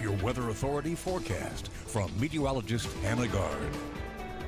your Weather Authority forecast from meteorologist Hannah Gard.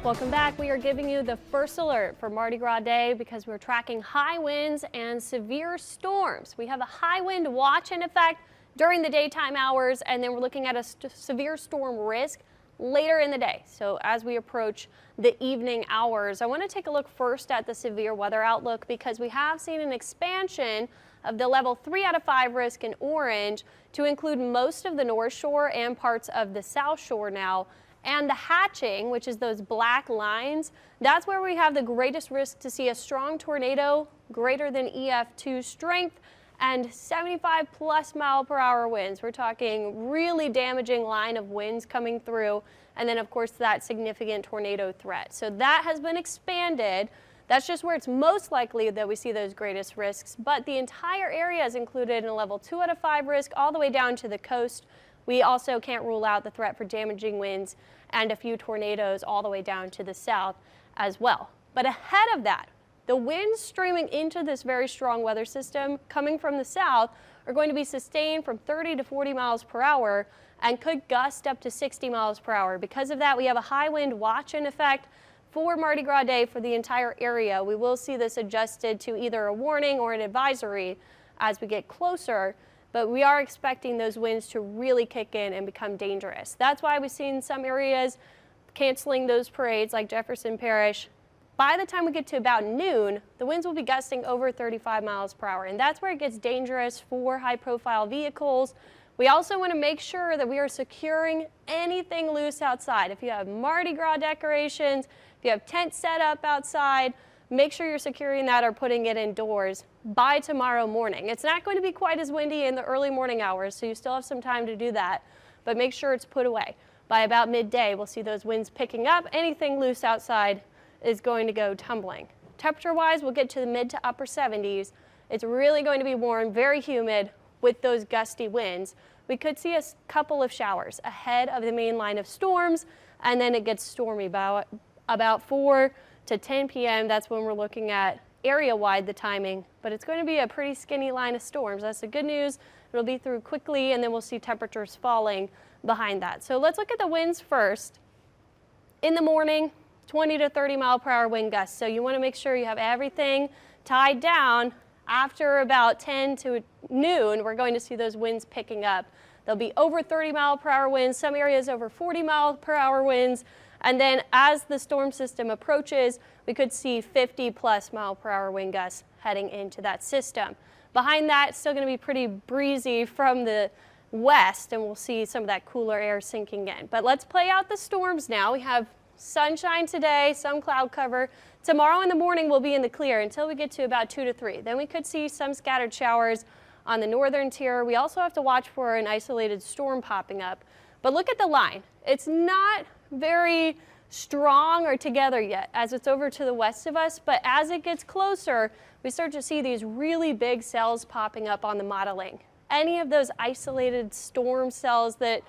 Welcome back. We are giving you the first alert for Mardi Gras Day because we're tracking high winds and severe storms. We have a high wind watch in effect during the daytime hours, and then we're looking at a severe storm risk later in the day. So as we approach the evening hours, I want to take a look first at the severe weather outlook because we have seen an expansion of the level 3 out of 5 risk in orange to include most of the North Shore and parts of the South Shore now. And the hatching, which is those black lines, that's where we have the greatest risk to see a strong tornado greater than EF2 strength and 75 plus mile per hour winds. We're talking really damaging line of winds coming through, and then of course that significant tornado threat. So that has been expanded. That's just where it's most likely that we see those greatest risks, but the entire area is included in a level 2 out of 5 risk all the way down to the coast. We also can't rule out the threat for damaging winds and a few tornadoes all the way down to the south as well. But ahead of that, the winds streaming into this very strong weather system coming from the south are going to be sustained from 30 to 40 miles per hour and could gust up to 60 miles per hour. Because of that, we have a high wind watch in effect for Mardi Gras Day for the entire area. We will see this adjusted to either a warning or an advisory as we get closer, but we are expecting those winds to really kick in and become dangerous. That's why we've seen some areas canceling those parades like Jefferson Parish. By the time we get to about noon, the winds will be gusting over 35 miles per hour, and that's where it gets dangerous for high-profile vehicles. We also want to make sure that we are securing anything loose outside. If you have Mardi Gras decorations, if you have tents set up outside, make sure you're securing that or putting it indoors by tomorrow morning. It's not going to be quite as windy in the early morning hours, so you still have some time to do that, but make sure it's put away. By about midday, we'll see those winds picking up. Anything loose outside is going to go tumbling. Temperature-wise, we'll get to the mid to upper 70s. It's really going to be warm, very humid with those gusty winds. We could see a couple of showers ahead of the main line of storms, and then it gets stormy about 4 to 10 p.m. That's when we're looking at area-wide the timing, but it's going to be a pretty skinny line of storms. That's the good news. It'll be through quickly, and then we'll see temperatures falling behind that. So let's look at the winds first. In the morning, 20 to 30 mile per hour wind gusts. So you want to make sure you have everything tied down. After about 10 to noon, we're going to see those winds picking up. There'll be over 30 mile per hour winds, some areas over 40 mile per hour winds. And then as the storm system approaches, we could see 50 plus mile per hour wind gusts heading into that system. Behind that, it's still going to be pretty breezy from the west, and we'll see some of that cooler air sinking in. But let's play out the storms now. We have sunshine today, some cloud cover. Tomorrow in the morning we'll be in the clear until we get to about 2 to 3. Then we could see some scattered showers on the northern tier. We also have to watch for an isolated storm popping up. But look at the line. It's not very strong or together yet as it's over to the west of us, but as it gets closer, we start to see these really big cells popping up on the modeling. Any of those isolated storm cells that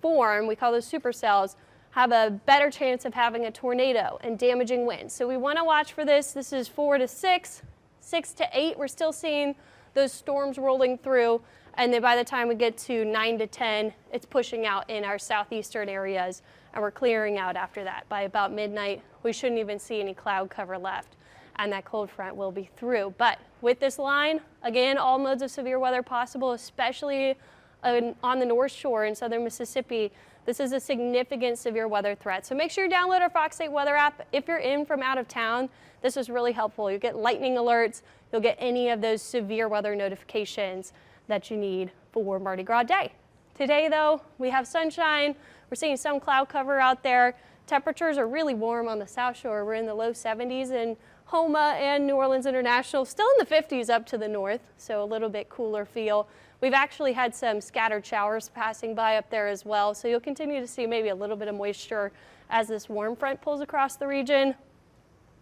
form, we call those supercells, have a better chance of having a tornado and damaging winds. So we want to watch for this. This is 4 to 6, 6 to 8. We're still seeing those storms rolling through. And then by the time we get to 9 to 10, it's pushing out in our southeastern areas, and we're clearing out after that. By about midnight, we shouldn't even see any cloud cover left, and that cold front will be through. But with this line, again, all modes of severe weather possible, especially on the North Shore in southern Mississippi. This is a significant severe weather threat. So make sure you download our Fox 8 weather app. If you're in from out of town, this is really helpful. You get lightning alerts. You'll get any of those severe weather notifications that you need for Mardi Gras Day. Today, though, we have sunshine. We're seeing some cloud cover out there. Temperatures are really warm on the South Shore. We're in the low 70s in Homa and New Orleans International, still in the 50s up to the north, so a little bit cooler feel. We've actually had some scattered showers passing by up there as well, so you'll continue to see maybe a little bit of moisture as this warm front pulls across the region.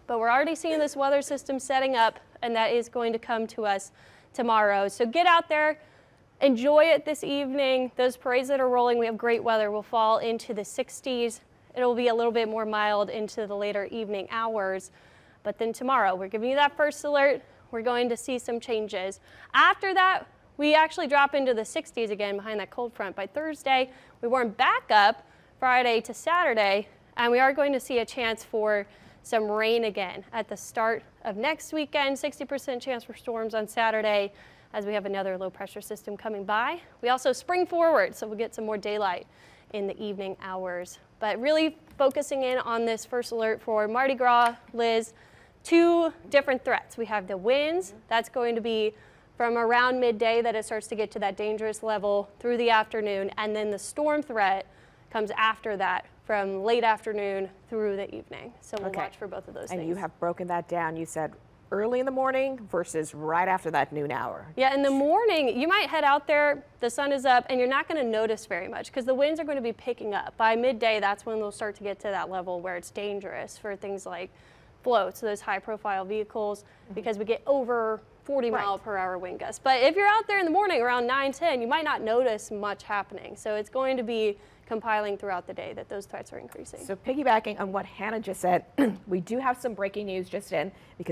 But we're already seeing this weather system setting up, and that is going to come to us tomorrow. So get out there, enjoy it this evening. Those parades that are rolling, we have great weather, will fall into the 60s. It'll be a little bit more mild into the later evening hours. But then tomorrow, we're giving you that first alert. We're going to see some changes. After that, We actually drop into the 60s again behind that cold front. By Thursday, we warm back up Friday to Saturday, and we are going to see a chance for some rain again at the start of next weekend. 60% chance for storms on Saturday as we have another low pressure system coming by. We also spring forward, so we'll get some more daylight in the evening hours. But really focusing in on this first alert for Mardi Gras, Liz, two different threats. We have the winds, that's going to be from around midday that it starts to get to that dangerous level through the afternoon, and then the storm threat comes after that from late afternoon through the evening. So we'll watch for both of those things. And you have broken that down. You said early in the morning versus right after that noon hour. Yeah, in the morning, you might head out there, the sun is up, and you're not going to notice very much because the winds are going to be picking up. By midday, that's when they'll start to get to that level where it's dangerous for things like floats, those high-profile vehicles, because we get over 40 mile per hour wind gusts. But if you're out there in the morning around 9, 10, you might not notice much happening. So it's going to be compiling throughout the day that those threats are increasing. So piggybacking on what Hannah just said, we do have some breaking news just in because